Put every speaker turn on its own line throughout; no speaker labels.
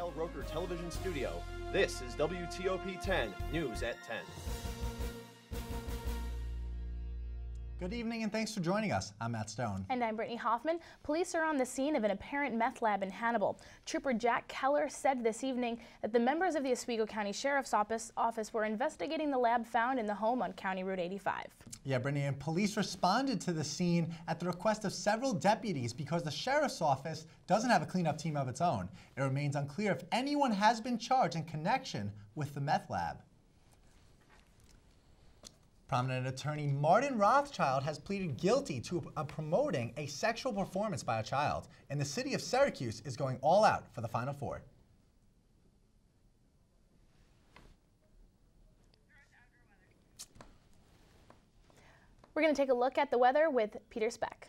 Kyle Roker Television Studio, this is WTOP 10 News at 10.
Good evening and thanks for joining us. I'm Matt Stone.
And I'm Brittany Hoffman. Police are on the scene of an apparent meth lab in Hannibal. Trooper Jack Keller said this evening that the members of the Oswego County Sheriff's Office were investigating the lab found in the home on County Route 85.
Yeah, Brittany, and police responded to the scene at the request of several deputies because the Sheriff's Office doesn't have a cleanup team of its own. It remains unclear if anyone has been charged in connection with the meth lab. Prominent attorney Martin Rothschild has pleaded guilty to promoting a sexual performance by a child, and the city of Syracuse is going all out for the Final Four.
We're going to take a look at the weather with Peter Speck.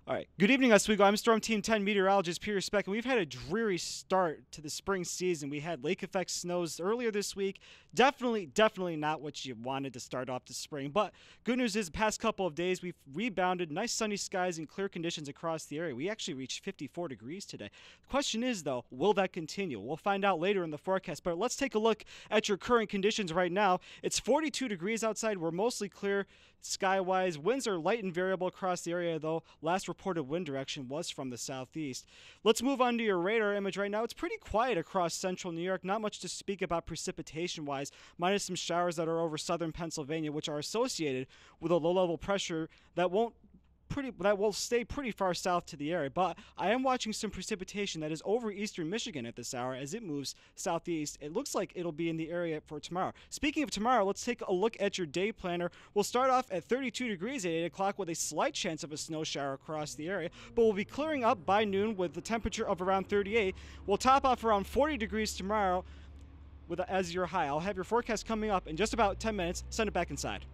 All right. Good evening, Oswego. I'm Storm Team 10 meteorologist Peter Speck, and we've had a dreary start to the spring season. We had lake effect snows earlier this week. Definitely not what you wanted to start off the spring. But good news is the past couple of days we've rebounded. Nice sunny skies and clear conditions across the area. We actually reached 54 degrees today. The question is, though, will that continue? We'll find out later in the forecast. But let's take a look at your current conditions right now. It's 42 degrees outside. We're mostly clear sky-wise. Winds are light and variable across the area, though. Last reported wind direction was from the southeast. Let's move on to your radar image right now. It's pretty quiet across central New York. Not much to speak about precipitation-wise, minus some showers that are over southern Pennsylvania, which are associated with a low-level pressure that will stay pretty far south to the area. But I am watching some precipitation that is over eastern Michigan at this hour as it moves southeast. It looks like it'll be in the area for tomorrow. Speaking of tomorrow, let's take a look at your day planner. We'll start off at 32 degrees at 8 o'clock with a slight chance of a snow shower across the area, but we'll be clearing up by noon with the temperature of around 38. We'll top off around 40 degrees tomorrow as your high. I'll have your forecast coming up in just about 10 minutes. Send it back inside.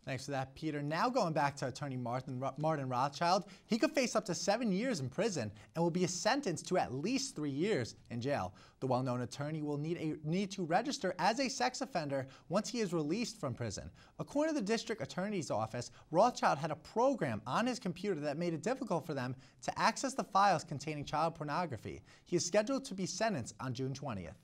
Thanks for that, Peter. Now going back to attorney Martin Rothschild, he could face up to 7 years in prison and will be sentenced to at least 3 years in jail. The well-known attorney will need to register as a sex offender once he is released from prison. According to the district attorney's office, Rothschild had a program on his computer that made it difficult for them to access the files containing child pornography. He is scheduled to be sentenced on June 20th.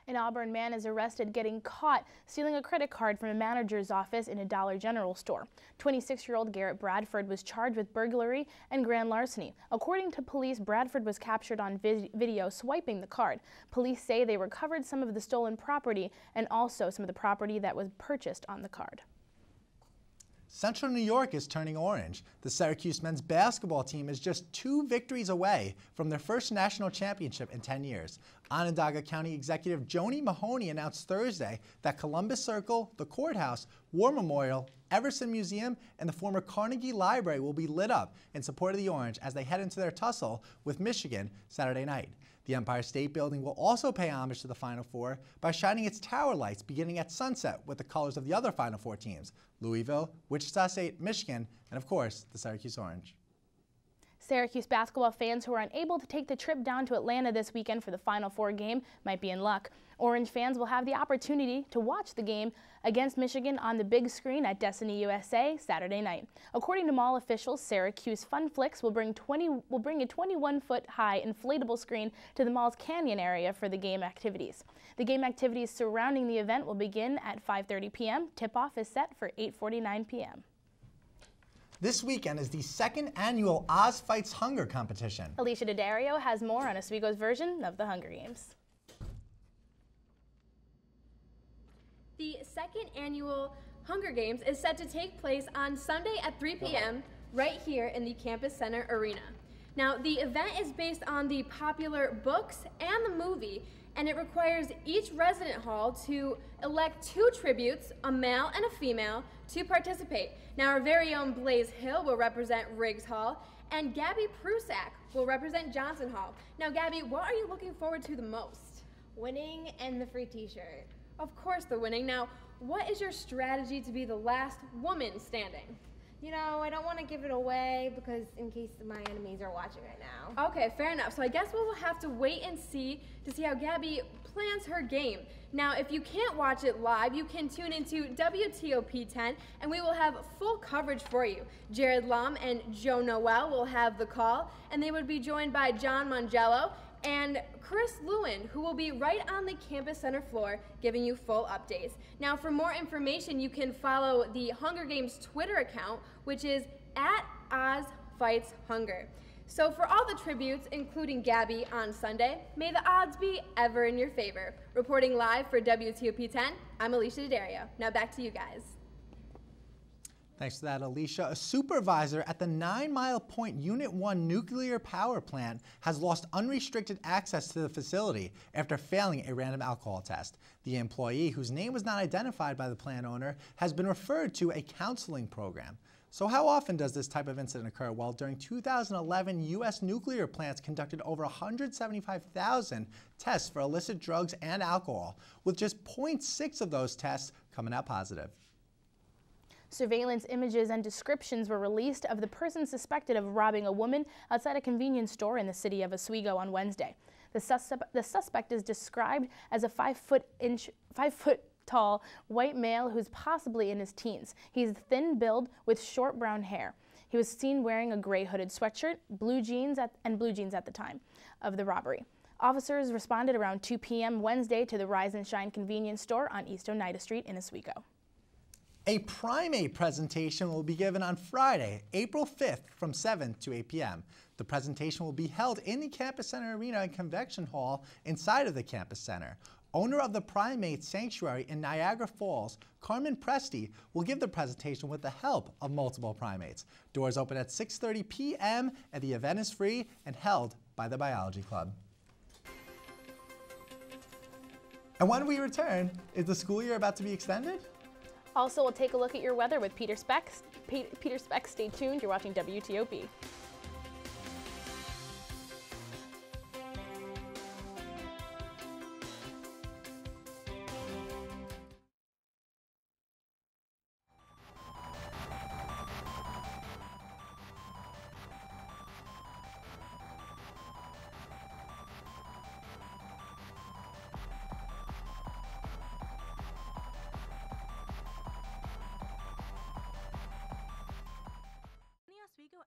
An Auburn man is arrested getting caught stealing a credit card from a manager's office in a Dollar General store. 26-year-old Garrett Bradford was charged with burglary and grand larceny. According to police, Bradford was captured on video swiping the card. Police say they recovered some of the stolen property and also some of the property that was purchased on the card.
Central New York is turning orange. The Syracuse men's basketball team is just 2 victories away from their first national championship in 10 years. Onondaga County Executive Joni Mahoney announced Thursday that Columbus Circle, the courthouse, War Memorial, Everson Museum, and the former Carnegie Library will be lit up in support of the Orange as they head into their tussle with Michigan Saturday night. The Empire State Building will also pay homage to the Final Four by shining its tower lights beginning at sunset with the colors of the other Final Four teams, Louisville, Wichita State, Michigan, and of course, the Syracuse Orange.
Syracuse basketball fans who are unable to take the trip down to Atlanta this weekend for the Final Four game might be in luck. Orange fans will have the opportunity to watch the game against Michigan on the big screen at Destiny USA Saturday night. According to mall officials, Syracuse Fun Flicks will bring a 21-foot-high inflatable screen to the mall's canyon area for the game activities. The game activities surrounding the event will begin at 5:30 p.m. Tip-off is set for 8:49 p.m.
This weekend is the second annual Oz Fights Hunger competition.
Alicia Daddario has more on Oswego's version of the Hunger Games.
The second annual Hunger Games is set to take place on Sunday at 3 p.m. right here in the Campus Center Arena. Now, the event is based on the popular books and the movie, and it requires each resident hall to elect 2 tributes, a male and a female, to participate. Now, our very own Blaze Hill will represent Riggs Hall, and Gabby Prusak will represent Johnson Hall. Now, Gabby, what are you looking forward to the most?
Winning and the free t-shirt.
Of course, the winning. Now, what is your strategy to be the last woman standing?
You know, I don't want to give it away because in case my enemies are watching right now.
Okay, fair enough. So I guess we'll have to wait and see to see how Gabby plans her game. Now, if you can't watch it live, you can tune into WTOP 10 and we will have full coverage for you. Jared Lum and Joe Noel will have the call, and they would be joined by John Mangello and Chris Lewin, who will be right on the campus center floor giving you full updates. Now, for more information, you can follow the Hunger Games Twitter account, which is @OzFightsHunger. So for all the tributes, including Gabby on Sunday, may the odds be ever in your favor. Reporting live for WTOP 10, I'm Alicia D'Addario. Now back to you guys.
Thanks for that, Alicia. A supervisor at the 9 Mile Point Unit 1 nuclear power plant has lost unrestricted access to the facility after failing a random alcohol test. The employee, whose name was not identified by the plant owner, has been referred to a counseling program. So how often does this type of incident occur? Well, during 2011, U.S. nuclear plants conducted over 175,000 tests for illicit drugs and alcohol, with just 0.6 of those tests coming out positive.
Surveillance images and descriptions were released of the person suspected of robbing a woman outside a convenience store in the city of Oswego on Wednesday. The suspect is described as a 5 foot tall white male who's possibly in his teens. He's thin-built with short brown hair. He was seen wearing a gray hooded sweatshirt, blue jeans at the time of the robbery. Officers responded around 2 p.m. Wednesday to the Rise and Shine convenience store on East Oneida Street in Oswego.
A primate presentation will be given on Friday, April 5th from 7 to 8 p.m. The presentation will be held in the Campus Center Arena and Convention Hall inside of the Campus Center. Owner of the Primate Sanctuary in Niagara Falls, Carmen Presti, will give the presentation with the help of multiple primates. Doors open at 6:30 p.m. and the event is free and held by the Biology Club. And when we return, is the school year about to be extended?
Also, we'll take a look at your weather with Peter Speck. Peter Speck, stay tuned. You're watching WTOP.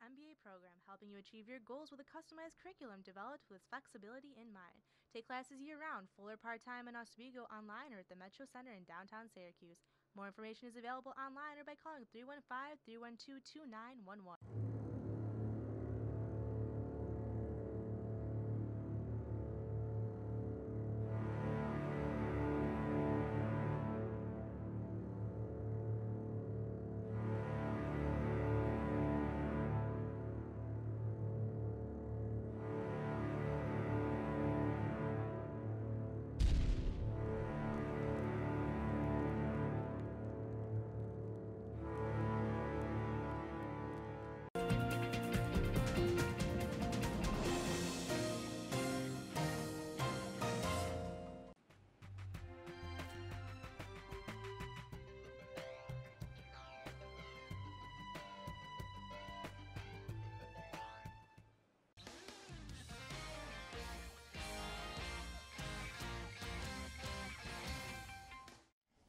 MBA program helping you achieve your goals with a customized curriculum developed with flexibility in mind. Take classes year-round, full or part-time in Oswego, online or at the Metro Center in downtown Syracuse. More information is available online or by calling 315-312-2911.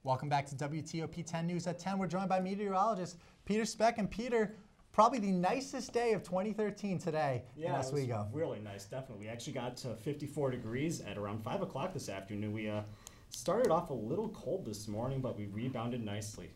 Welcome back to WTOP 10 News at 10. We're joined by meteorologist Peter Speck. And Peter, probably the nicest day of 2013 today in Oswego.
It was really nice, definitely. We actually got to 54 degrees at around 5 o'clock this afternoon. We started off a little cold this morning, but we rebounded nicely.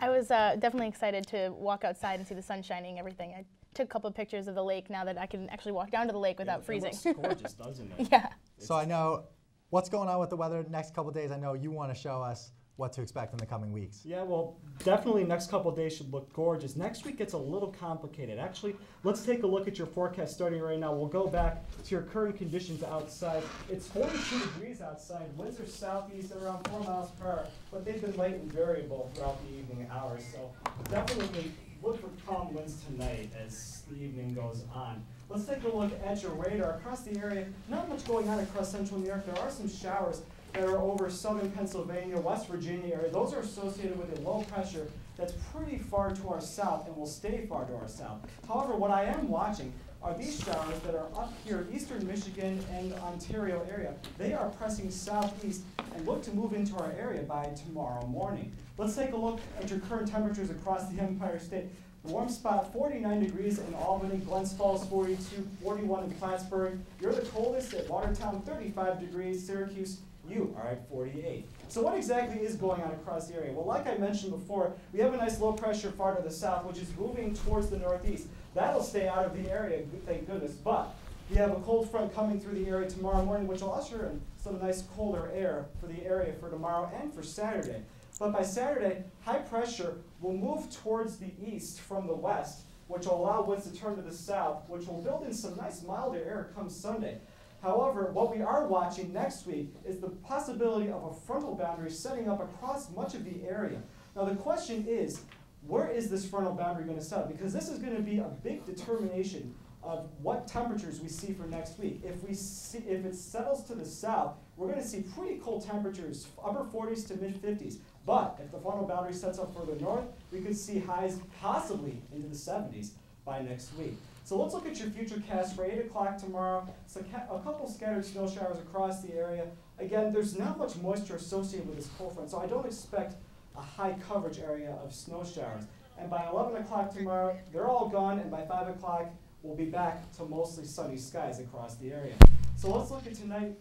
I was definitely excited to walk outside and see the sun shining, everything. I took a couple of pictures of the lake now that I can actually walk down to the lake without freezing.
It looks gorgeous, doesn't it?
Yeah.
So I know what's going on with the weather next couple of days. I know you want to show us what to expect in the coming weeks.
Yeah, well, definitely next couple of days should look gorgeous. Next week gets a little complicated. Actually, let's take a look at your forecast starting right now. We'll go back to your current conditions outside. It's 42 degrees outside. Winds are southeast at around 4 miles per hour, but they've been light and variable throughout the evening hours. So definitely look for calm winds tonight as the evening goes on. Let's take a look at your radar. Across the area, not much going on across central New York. There are some showers that are over southern Pennsylvania, West Virginia area. Those are associated with a low pressure that's pretty far to our south and will stay far to our south. However, what I am watching are these showers that are up here, eastern Michigan and Ontario area. They are pressing southeast and look to move into our area by tomorrow morning. Let's take a look at your current temperatures across the Empire State. Warm spot 49 degrees in Albany, Glens Falls 42, 41 in Plattsburgh. You're the coldest at Watertown, 35 degrees. Syracuse, you are at 48. So what exactly is going on across the area? Well, like I mentioned before, we have a nice low pressure far to the south, which is moving towards the northeast. That'll stay out of the area, thank goodness. But we have a cold front coming through the area tomorrow morning, which will usher in some nice colder air for the area for tomorrow and for Saturday. But by Saturday, high pressure will move towards the east from the west, which will allow winds to turn to the south, which will build in some nice milder air come Sunday. However, what we are watching next week is the possibility of a frontal boundary setting up across much of the area. Now the question is, where is this frontal boundary going to set up? Because this is going to be a big determination of what temperatures we see for next week. If it settles to the south, we're going to see pretty cold temperatures, upper 40s to mid 50s. But if the frontal boundary sets up further north, we could see highs possibly into the 70s by next week. So let's look at your futurecast for 8 o'clock tomorrow. So a couple scattered snow showers across the area. Again, there's not much moisture associated with this cold front, so I don't expect a high coverage area of snow showers. And by 11 o'clock tomorrow, they're all gone, and by 5 o'clock, we'll be back to mostly sunny skies across the area. So let's look at tonight.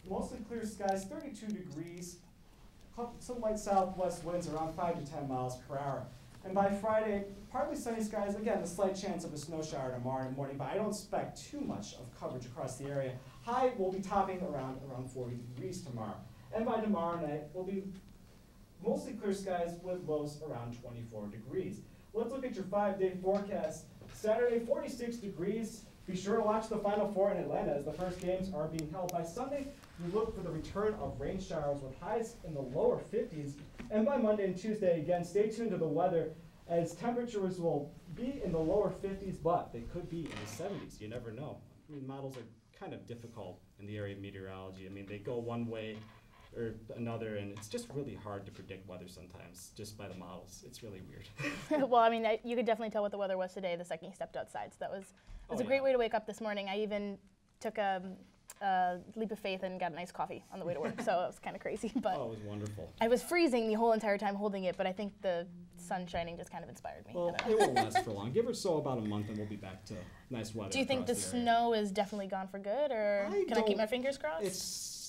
Mostly clear skies, 32 degrees. Some light southwest winds around 5 to 10 miles per hour. And by Friday, partly sunny skies, again, a slight chance of a snow shower tomorrow morning, but I don't expect too much of coverage across the area. High will be topping around 40 degrees tomorrow. And by tomorrow night, we'll be mostly clear skies with lows around 24 degrees. Let's look at your 5-day forecast. Saturday, 46 degrees. Be sure to watch the Final Four in Atlanta as the first games are being held. By Sunday, we look for the return of rain showers with highs in the lower 50s. And by Monday and Tuesday, again, stay tuned to the weather as temperatures will be in the lower 50s, but they could be in the 70s. You never know. I mean, models are kind of difficult in the area of meteorology. I mean, they go one way or another, and it's just really hard to predict weather sometimes just by the models. It's really weird.
Well, I mean, you could definitely tell what the weather was today the second you stepped outside. So that was a great way to wake up this morning. I even took a leap of faith and got a nice coffee on the way to work, so it was kind of crazy. But
oh, it was wonderful.
I was freezing the whole entire time holding it, but I think the sun shining just kind of inspired me.
Well, it won't last for long. Give or so about a month, and we'll be back to nice weather.
Do you think the snow is definitely gone for good, or can I keep my fingers crossed?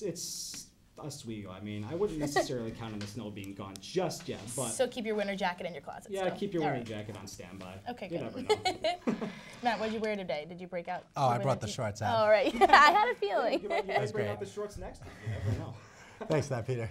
It's Oswego. I mean, I wouldn't necessarily count on the snow being gone just yet, but
so keep your winter jacket in your closet.
Yeah,
still.
keep your winter jacket on standby.
Okay,
you
good.
Never know.
Matt, what did you wear today? Did you break out?
Oh, I brought the shorts out.
All right. I had a feeling.
You might bring out the shorts next time. You never know.
Thanks for that, Peter.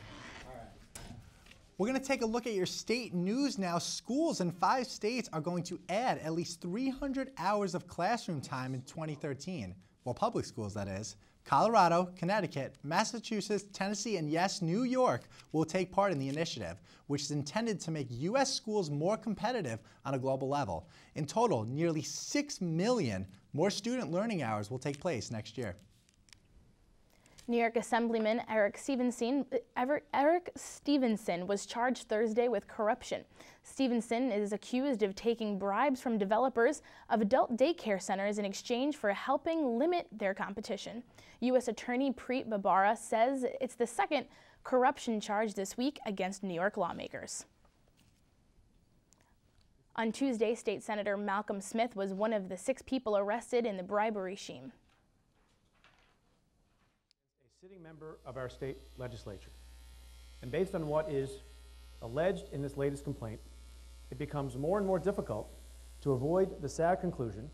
We're going to take a look at your state news now. Schools in 5 states are going to add at least 300 hours of classroom time in 2013. Well, public schools, that is. Colorado, Connecticut, Massachusetts, Tennessee, and yes, New York will take part in the initiative, which is intended to make U.S. schools more competitive on a global level. In total, nearly 6 million more student learning hours will take place next year.
New York Assemblyman Eric Stevenson was charged Thursday with corruption. Stevenson is accused of taking bribes from developers of adult daycare centers in exchange for helping limit their competition. U.S. Attorney Preet Bhabara says it's the second corruption charge this week against New York lawmakers. On Tuesday, State Senator Malcolm Smith was one of the 6 people arrested in the bribery scheme.
Sitting member of our state legislature. And based on what is alleged in this latest complaint, it becomes more and more difficult to avoid the sad conclusion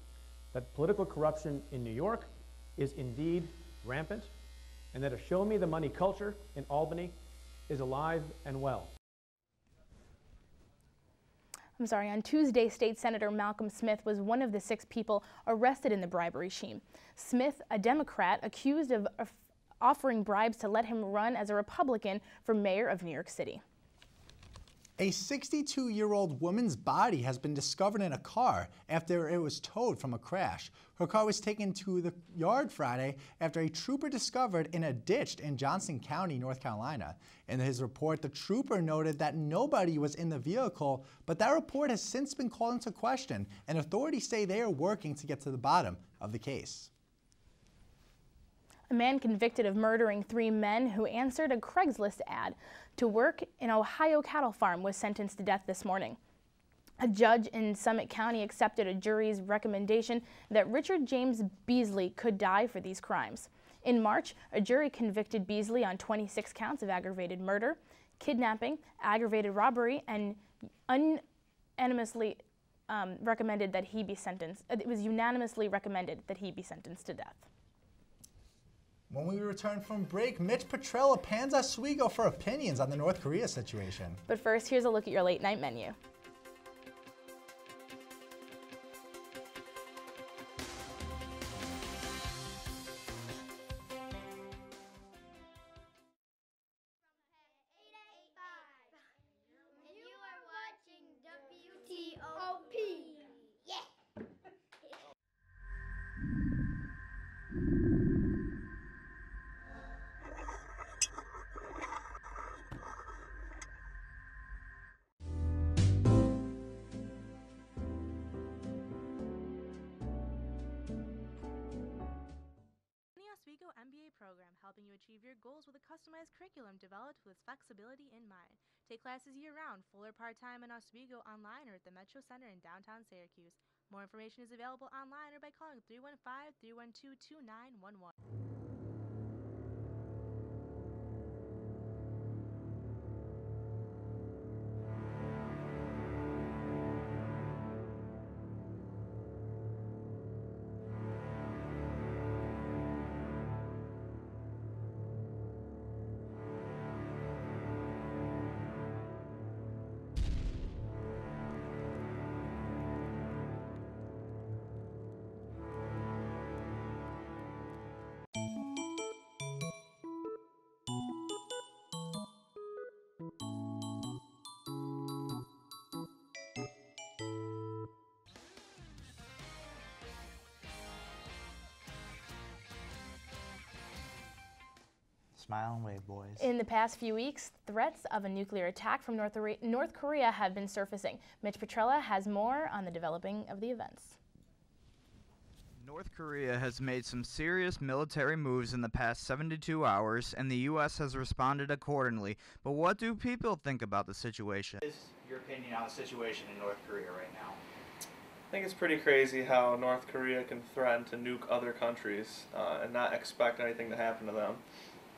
that political corruption in New York is indeed rampant, and that a show me the money culture in Albany is alive and well.
On Tuesday, State Senator Malcolm Smith was one of the 6 people arrested in the bribery scheme. Smith, a Democrat, accused of offering bribes to let him run as a Republican for mayor of New York City.
A 62-year-old woman's body has been discovered in a car after it was towed from a crash. Her car was taken to the yard Friday after a trooper discovered in a ditch in Johnson County, North Carolina. In his report, the trooper noted that nobody was in the vehicle, but that report has since been called into question, and authorities say they are working to get to the bottom of the case.
A man convicted of murdering 3 men who answered a Craigslist ad to work in Ohio cattle farm was sentenced to death this morning. A judge in Summit County accepted a jury's recommendation that Richard James Beasley could die for these crimes. In March, a jury convicted Beasley on 26 counts of aggravated murder, kidnapping, aggravated robbery, and unanimously recommended that he be sentenced. It was unanimously recommended that he be sentenced to death.
When we return from break, Mitch Petrella pans Oswego for opinions on the North Korea situation.
But first, here's a look at your late night menu.
Oswego MBA program helping you achieve your goals with a customized curriculum developed with flexibility in mind. Take classes year-round, full or part-time in Oswego online or at the Metro Center in downtown Syracuse. More information is available online or by calling 315-312-2911.
Smile and wave, boys.
In the past few weeks, threats of a nuclear attack from North Korea have been surfacing. Mitch Petrella has more on the developing of the events.
North Korea has made some serious military moves in the past 72 hours, and the U.S. has responded accordingly. But what do people think about the situation?
What is your opinion on the situation in North Korea right now?
I think it's pretty crazy how North Korea can threaten to nuke other countries and not expect anything to happen to them.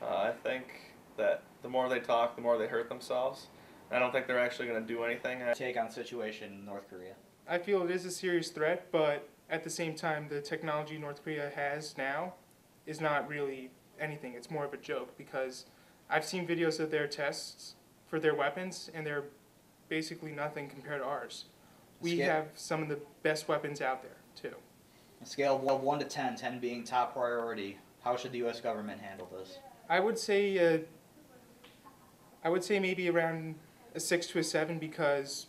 I think that the more they talk, the more they hurt themselves. I don't think they're actually going to do anything.
Take on the situation in North Korea.
I feel it is a serious threat, but at the same time, the technology North Korea has now is not really anything. It's more of a joke because I've seen videos of their tests for their weapons, and they're basically nothing compared to ours. We have some of the best weapons out there, too.
A scale of 1 to 10, 10 being top priority, how should the U.S. government handle this?
I would say maybe around a 6 to a 7 because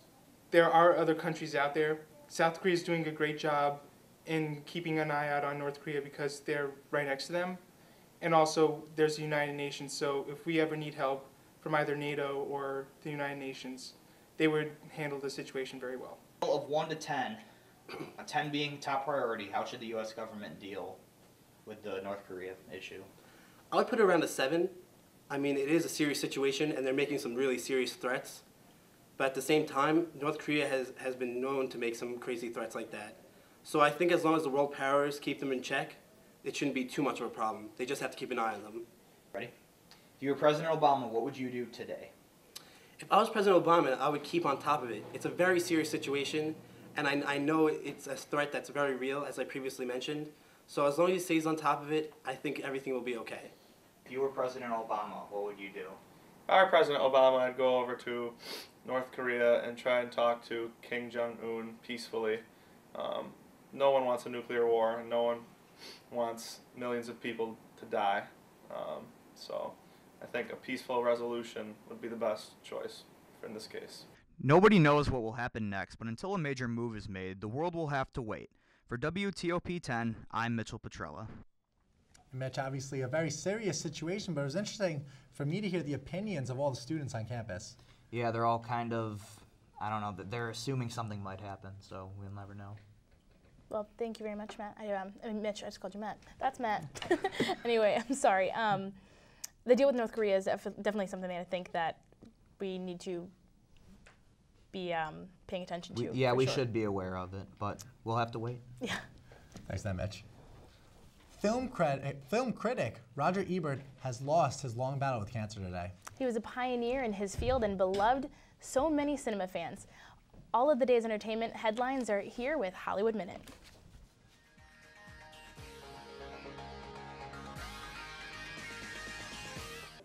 there are other countries out there. South Korea is doing a great job in keeping an eye out on North Korea because they're right next to them. And also there's the United Nations, so if we ever need help from either NATO or the United Nations, they would handle the situation very well.
Of 1 to 10, 10 being top priority, how should the U.S. government deal with the North Korea issue?
I would put it around a 7. I mean, it is a serious situation, and they're making some really serious threats. But at the same time, North Korea has been known to make some crazy threats like that. So I think as long as the world powers keep them in check, it shouldn't be too much of a problem. They just have to keep an eye on them.
Ready? If you were President Obama, what would you do today?
If I was President Obama, I would keep on top of it. It's a very serious situation, and I know it's a threat that's very real, as I previously mentioned. So as long as he stays on top of it, I think everything will be okay.
If you were President Obama, what would you do?
If I were President Obama, I'd go over to North Korea and try and talk to Kim Jong-un peacefully. No one wants a nuclear war, and no one wants millions of people to die. So I think a peaceful resolution would be the best choice in this case.
Nobody knows what will happen next, but until a major move is made, the world will have to wait. For WTOP 10, I'm Mitchell Petrella.
Mitch, obviously a very serious situation, but it was interesting for me to hear the opinions of all the students on campus.
Yeah, they're all kind of, I don't know, they're assuming something might happen, so we'll never know.
Well, thank you very much, Matt. I mean, Mitch, I just called you Matt. That's Matt. Anyway, I'm sorry. The deal with North Korea is definitely something that I think that we need to be paying attention to.
Yeah, we should be aware of it, but we'll have to wait.
Yeah.
Thanks, then, Mitch. Film critic Roger Ebert has lost his long battle with cancer today.
He was a pioneer in his field and beloved so many cinema fans. All of the day's entertainment headlines are here with Hollywood Minute.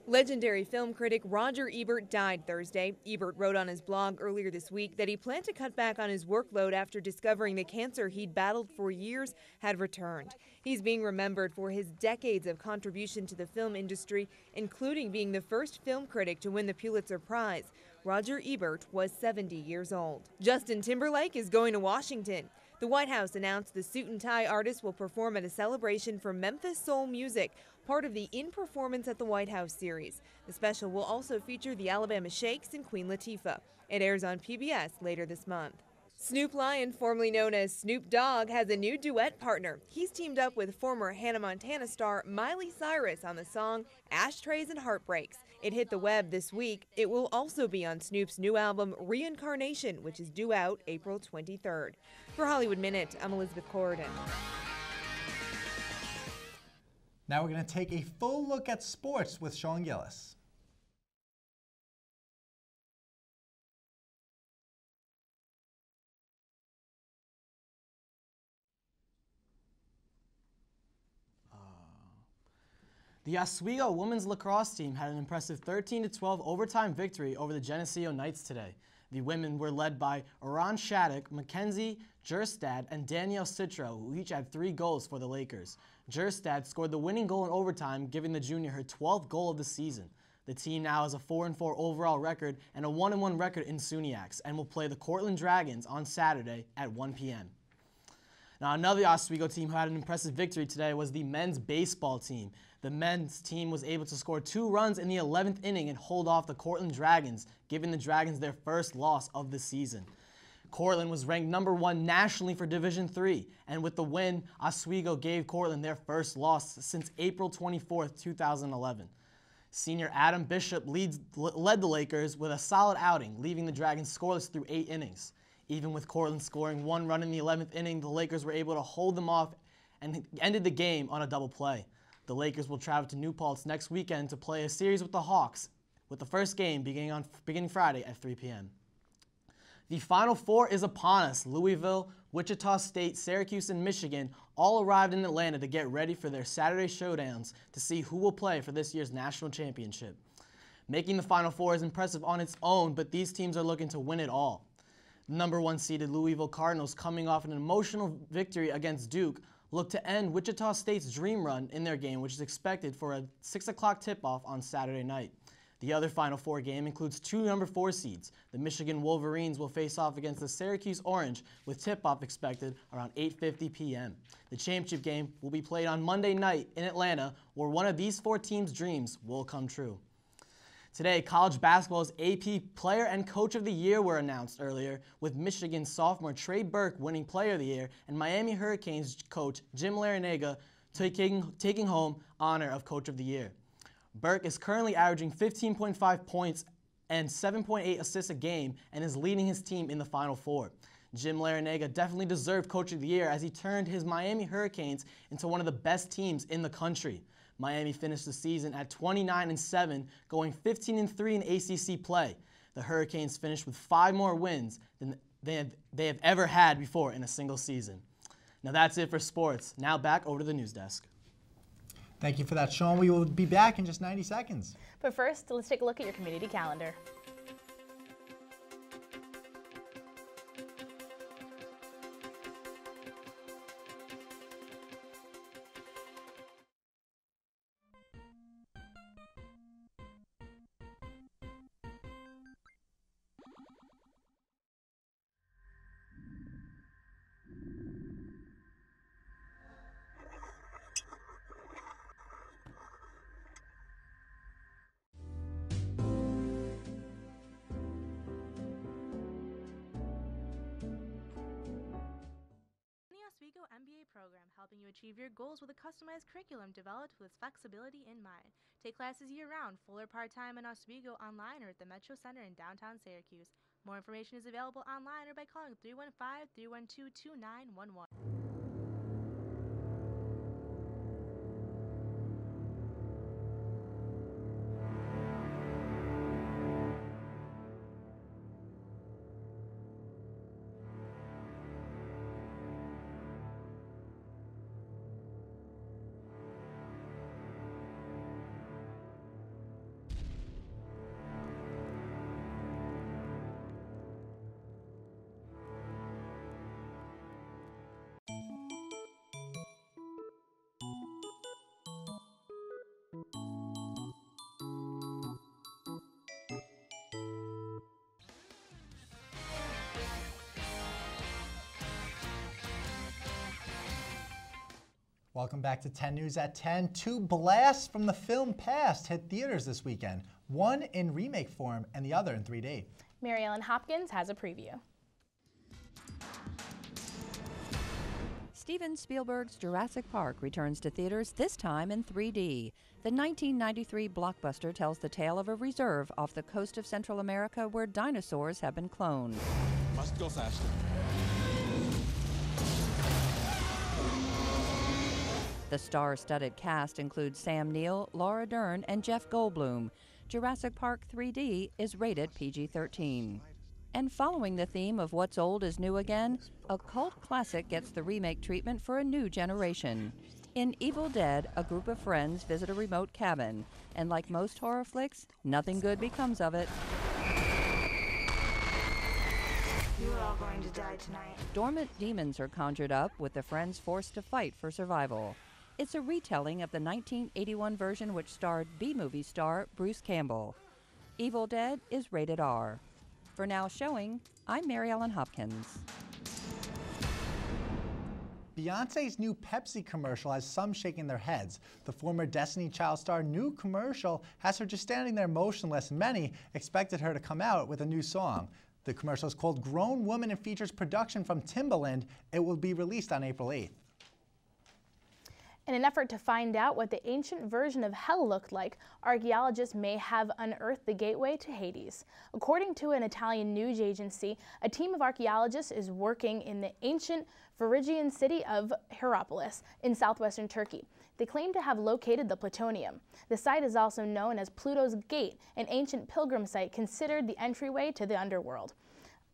Legendary film critic Roger Ebert died Thursday. Ebert wrote on his blog earlier this week that he planned to cut back on his workload after discovering the cancer he'd battled for years had returned. He's being remembered for his decades of contribution to the film industry, including being the first film critic to win the Pulitzer Prize. Roger Ebert was 70 years old. Justin Timberlake is going to Washington. The White House announced the suit and tie artist will perform at a celebration for Memphis soul music, part of the In Performance at the White House series. The special will also feature the Alabama Shakes and Queen Latifah. It airs on PBS later this month. Snoop Lion, formerly known as Snoop Dogg, has a new duet partner. He's teamed up with former Hannah Montana star Miley Cyrus on the song Ashtrays and Heartbreaks. It hit the web this week. It will also be on Snoop's new album Reincarnation, which is due out April 23rd. For Hollywood Minute, I'm Elizabeth Corridon.
Now we're going to take a full look at sports with Sean Gillis.
The Oswego women's lacrosse team had an impressive 13-12 overtime victory over the Geneseo Knights today. The women were led by Oran Shattuck, Mackenzie Jerstad, and Danielle Citro, who each had 3 goals for the Lakers. Jerstad scored the winning goal in overtime, giving the junior her 12th goal of the season. The team now has a 4-4 overall record and a 1-1 record in SUNYACs and will play the Cortland Dragons on Saturday at 1 p.m. Now, another Oswego team who had an impressive victory today was the men's baseball team. The men's team was able to score 2 runs in the 11th inning and hold off the Cortland Dragons, giving the Dragons their first loss of the season. Cortland was ranked #1 nationally for Division III, and with the win, Oswego gave Cortland their first loss since April 24, 2011. Senior Adam Bishop led the Lakers with a solid outing, leaving the Dragons scoreless through 8 innings. Even with Cortland scoring 1 run in the 11th inning, the Lakers were able to hold them off and ended the game on a double play. The Lakers will travel to New Paltz next weekend to play a series with the Hawks, with the first game beginning Friday at 3 p.m. The Final Four is upon us. Louisville, Wichita State, Syracuse, and Michigan all arrived in Atlanta to get ready for their Saturday showdowns to see who will play for this year's national championship. Making the Final Four is impressive on its own, but these teams are looking to win it all. The #1 seeded Louisville Cardinals, coming off an emotional victory against Duke, look to end Wichita State's dream run in their game, which is expected for a 6 o'clock tip-off on Saturday night. The other Final Four game includes 2 #4 seeds. The Michigan Wolverines will face off against the Syracuse Orange, with tip-off expected around 8:50 p.m. The championship game will be played on Monday night in Atlanta, where one of these 4 teams' dreams will come true. Today, college basketball's AP Player and Coach of the Year were announced earlier, with Michigan sophomore Trey Burke winning Player of the Year and Miami Hurricanes coach Jim Larrañaga taking home honor of Coach of the Year. Burke is currently averaging 15.5 points and 7.8 assists a game and is leading his team in the Final Four. Jim Larrañaga definitely deserved Coach of the Year as he turned his Miami Hurricanes into one of the best teams in the country. Miami finished the season at 29-7, going 15-3 in ACC play. The Hurricanes finished with 5 more wins than they have ever had before in a single season. Now that's it for sports. Now back over to the news desk.
Thank you for that, Sean. We will be back in just 90 seconds.
But first, let's take a look at your community calendar.
Oswego MBA program, helping you achieve your goals with a customized curriculum developed with flexibility in mind. Take classes year-round, full or part-time in Oswego, online or at the Metro Center in downtown Syracuse. More information is available online or by calling 315-312-2911.
Welcome back to 10 News at 10. Two blasts from the film Past hit theaters this weekend, one in remake form and the other in 3D.
Mary Ellen Hopkins has a preview.
Steven Spielberg's Jurassic Park returns to theaters, this time in 3D. The 1993 blockbuster tells the tale of a reserve off the coast of Central America where dinosaurs have been cloned.
Must go faster.
The star-studded cast includes Sam Neill, Laura Dern, and Jeff Goldblum. Jurassic Park 3D is rated PG-13. And following the theme of what's old is new again, a cult classic gets the remake treatment for a new generation. In Evil Dead, a group of friends visit a remote cabin, and like most horror flicks, nothing good becomes of it.
You're all going to die tonight.
Dormant demons are conjured up, with the friends forced to fight for survival. It's a retelling of the 1981 version which starred B-movie star Bruce Campbell. Evil Dead is rated R. For Now Showing, I'm Mary Ellen Hopkins.
Beyonce's new Pepsi commercial has some shaking their heads. The former Destiny Child star new commercial has her just standing there motionless. Many expected her to come out with a new song. The commercial is called Grown Woman and features production from Timbaland. It will be released on April 8th.
In an effort to find out what the ancient version of hell looked like, archaeologists may have unearthed the gateway to Hades. According to an Italian news agency, a team of archaeologists is working in the ancient Phrygian city of Hierapolis in southwestern Turkey. They claim to have located the plutonium. The site is also known as Pluto's Gate, an ancient pilgrim site considered the entryway to the underworld.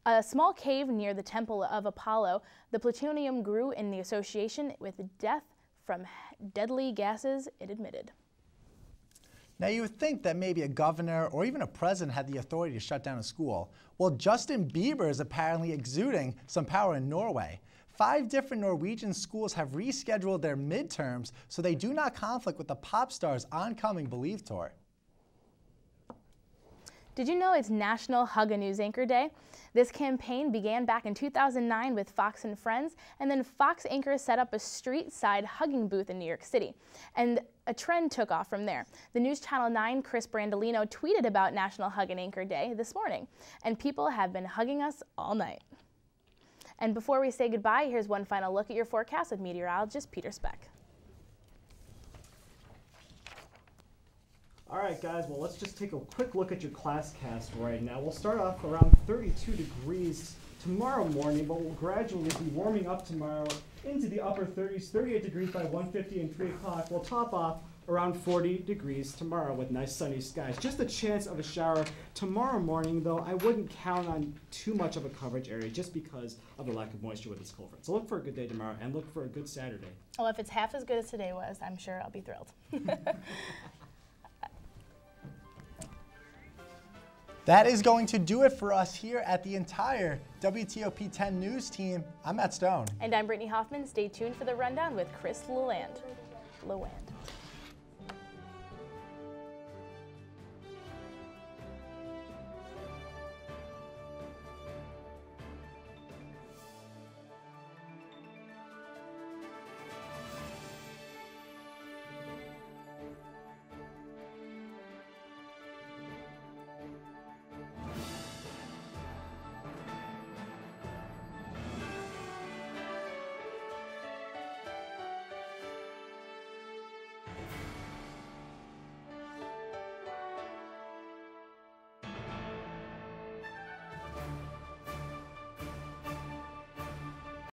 A small cave near the Temple of Apollo, the plutonium grew in the association with death from deadly gases it emitted.
Now you would think that maybe a governor or even a president had the authority to shut down a school. Well, Justin Bieber is apparently exuding some power in Norway. 5 different Norwegian schools have rescheduled their midterms so they do not conflict with the pop star's oncoming Believe tour.
Did you know it's National Hug a News Anchor Day? This campaign began back in 2009 with Fox and Friends, and then Fox anchors set up a street-side hugging booth in New York City. And a trend took off from there. The News Channel 9 Chris Brandolino tweeted about National Hug and Anchor Day this morning, and people have been hugging us all night. And before we say goodbye, here's one final look at your forecast with meteorologist Peter Speck.
All right, guys, well, let's just take a quick look at your class cast right now. We'll start off around 32 degrees tomorrow morning, but we'll gradually be warming up tomorrow into the upper 30s, 38 degrees by 1:50 and 3 o'clock. We'll top off around 40 degrees tomorrow with nice sunny skies. Just a chance of a shower tomorrow morning, though I wouldn't count on too much of a coverage area just because of the lack of moisture with this cold front. So look for a good day tomorrow and look for a good Saturday.
Well, if it's half as good as today was, I'm sure I'll be thrilled.
That is going to do it for us here at the entire WTOP 10 News team. I'm Matt Stone.
And I'm Brittany Hoffman. Stay tuned for the rundown with Chris Leland.